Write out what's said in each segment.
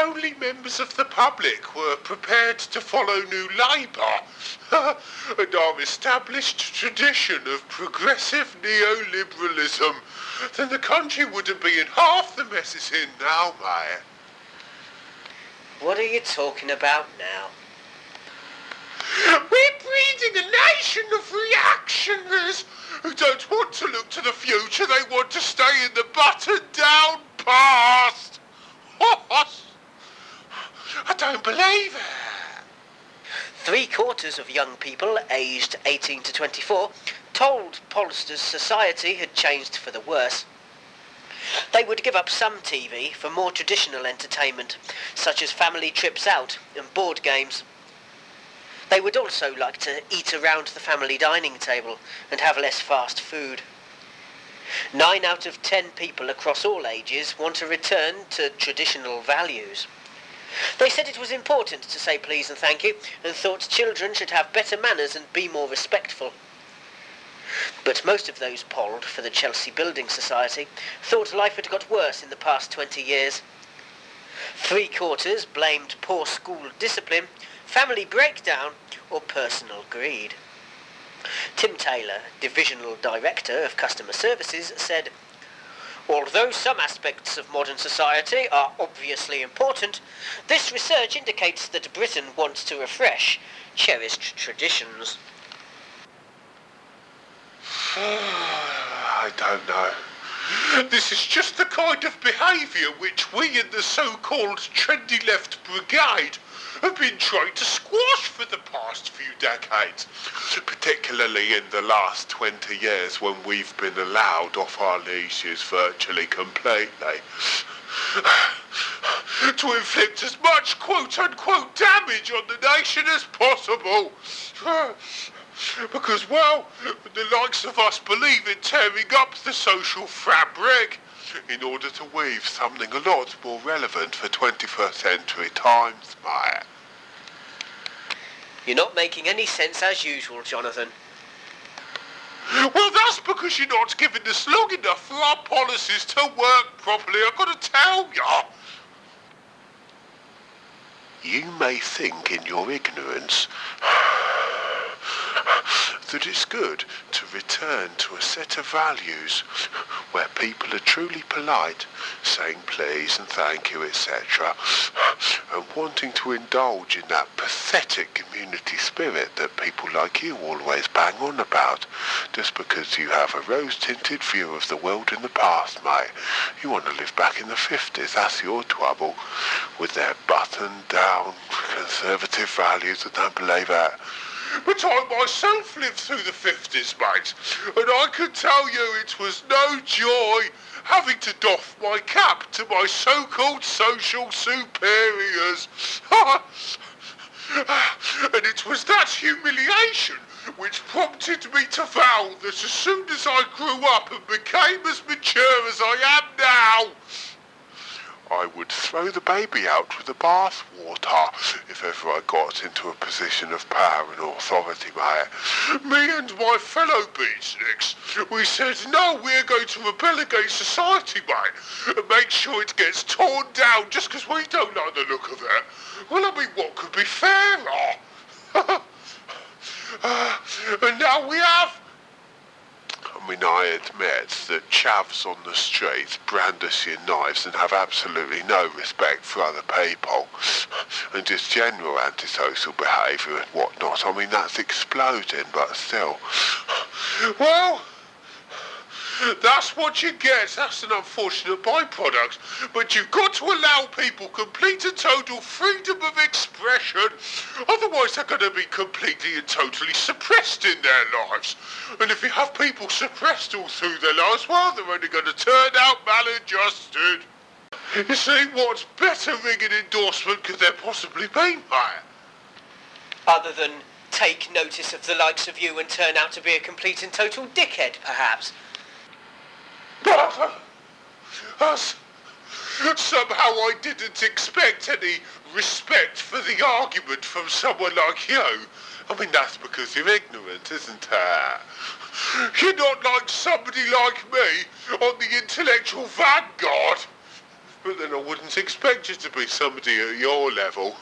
only members of the public were prepared to follow New Labour and our established tradition of progressive neoliberalism, then the country wouldn't be in half the mess it's in now, mate. What are you talking about now? We're breeding a nation of reactionaries who don't want to look to the future, they want to stay in the buttoned-down past. I don't believe it. 3/4 of young people aged 18 to 24 told pollsters society had changed for the worse. They would give up some TV for more traditional entertainment, such as family trips out and board games. They would also like to eat around the family dining table and have less fast food. 9 out of 10 people across all ages want to return to traditional values. They said it was important to say please and thank you, and thought children should have better manners and be more respectful. But most of those polled for the Chelsea Building Society thought life had got worse in the past 20 years. 3/4 blamed poor school discipline, family breakdown, or personal greed. Tim Taylor, Divisional Director of Customer Services, said, "Although some aspects of modern society are obviously important, this research indicates that Britain wants to refresh cherished traditions." I don't know. This is just the kind of behaviour which we in the so-called trendy left brigade have been trying to squash for the past few decades, particularly in the last 20 years when we've been allowed off our leashes virtually completely. To inflict as much quote-unquote damage on the nation as possible. Because, well, the likes of us believe in tearing up the social fabric in order to weave something a lot more relevant for 21st century times, mate. You're not making any sense as usual, Jonathan. Well, that's because you're not giving us long enough for our policies to work properly, I've got to tell ya. You may think in your ignorance that it's good to return to a set of values where people are truly polite, saying please and thank you, etc., and wanting to indulge in that pathetic community spirit that people like you always bang on about, just because you have a rose-tinted view of the world in the past, mate. You want to live back in the 50s, that's your trouble, with their buttoned-down conservative values. I don't believe that. But I myself lived through the 50s, mate, and I can tell you it was no joy having to doff my cap to my so-called social superiors. And it was that humiliation which prompted me to vow that as soon as I grew up and became as mature as I am now, I would throw the baby out with the bath water if ever I got into a position of power and authority, mate. Me and my fellow beatniks, we said, no, we're going to rebel against society, mate, and make sure it gets torn down just because we don't like the look of it. Well, I mean, what could be fairer? And now we have. I mean, I admit that chavs on the streets brandishing knives and have absolutely no respect for other people, and just general antisocial behaviour and whatnot. I mean, that's exploding, but still. Well, that's what you get. That's an unfortunate byproduct. But you've got to allow people complete and total freedom of expression. Otherwise they're going to be completely and totally suppressed in their lives. And if you have people suppressed all through their lives, well, they're only going to turn out maladjusted. You see, what better ringing endorsement could there possibly be, mate? Other than take notice of the likes of you and turn out to be a complete and total dickhead, perhaps. But somehow I didn't expect any respect for the argument from someone like you. I mean, that's because you're ignorant, isn't it? You're not like somebody like me on the intellectual vanguard. But then I wouldn't expect you to be somebody at your level.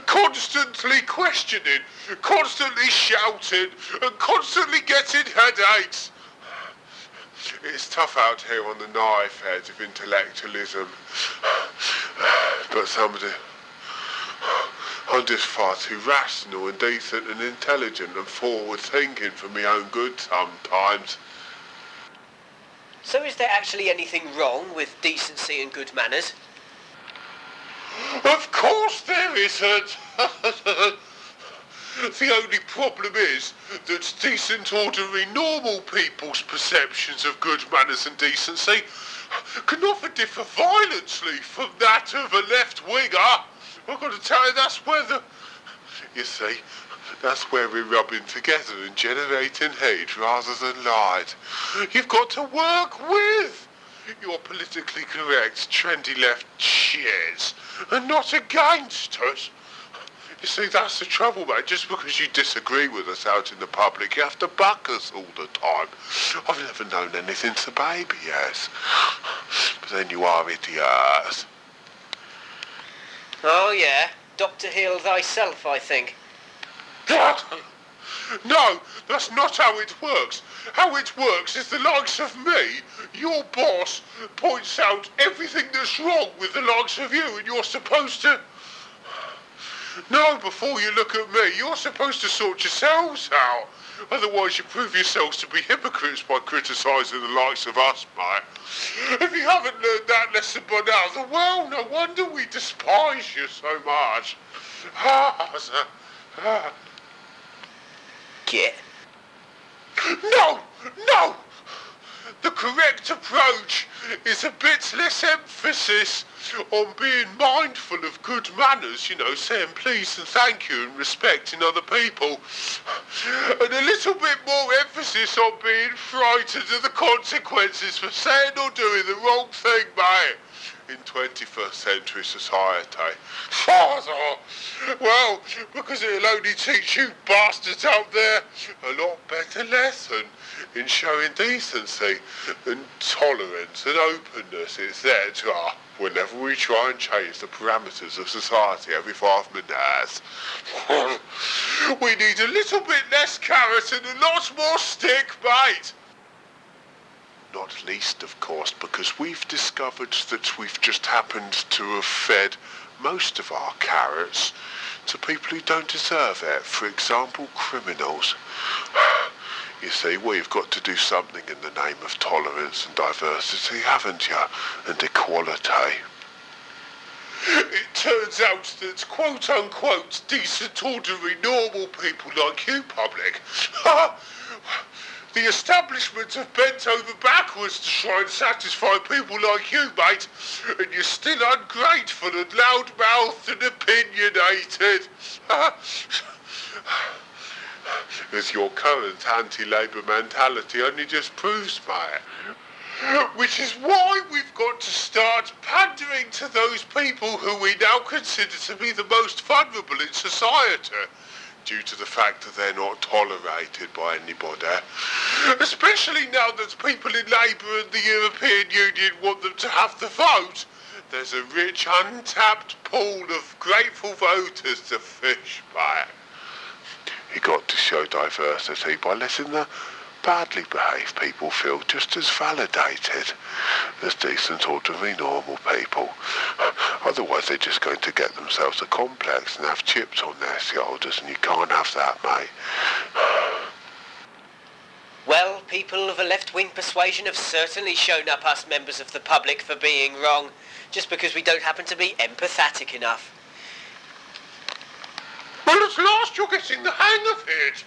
Constantly questioning, constantly shouting, and constantly getting headaches. It's tough out here on the knife edge of intellectualism. But I'm just far too rational and decent and intelligent and forward-thinking for my own good sometimes. So is there actually anything wrong with decency and good manners? Of course there isn't! The only problem is that decent, ordinary, normal people's perceptions of good manners and decency can often differ violently from that of a left-winger. I've got to tell you, you see, that's where we're rubbing together and generating hate rather than light. You've got to work with your politically correct, trendy left cheers and not against us. You see, that's the trouble, mate. Just because you disagree with us out in the public, you have to buck us all the time. I've never known anything to baby yes. But then you are idiots. Oh yeah, Dr. Heal thyself, I think. No, that's not how it works. How it works is the likes of me, your boss, points out everything that's wrong with the likes of you, and you're supposed to... No, before you look at me, you're supposed to sort yourselves out. Otherwise you prove yourselves to be hypocrites by criticising the likes of us, mate. If you haven't learned that lesson by now, then well, no wonder we despise you so much. Get. No! No! The correct approach is a bit less emphasis on being mindful of good manners, you know, saying please and thank you and respecting other people. And a little bit more emphasis on being frightened of the consequences for saying or doing the wrong thing, mate, in 21st century society. Well, because it'll only teach you bastards out there a lot better lesson in showing decency and tolerance and openness, etc. whenever we try and change the parameters of society every 5 minutes. We need a little bit less carrot and a lot more stick, mate. Not least, of course, because we've discovered that we've just happened to have fed most of our carrots to people who don't deserve it. For example, criminals. You see, we've got to do something in the name of tolerance and diversity, haven't you? And equality. It turns out that quote-unquote decent, ordinary, normal people like you, public, the establishment have bent over backwards to try and satisfy people like you, mate, and you're still ungrateful and loud-mouthed and opinionated. As your current anti-Labour mentality only just proves, mate. Which is why we've got to start pandering to those people who we now consider to be the most vulnerable in society, due to the fact that they're not tolerated by anybody. Especially now that people in Labour and the European Union want them to have the vote. There's a rich, untapped pool of grateful voters to fish by. You got to show diversity by letting the badly behaved people feel just as validated as decent, ordinary, normal people. Otherwise they're just going to get themselves a complex and have chips on their shoulders, and you can't have that, mate. Well, people of a left-wing persuasion have certainly shown up us members of the public for being wrong, just because we don't happen to be empathetic enough. Well, at last you're getting the hang of it.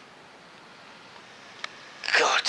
God's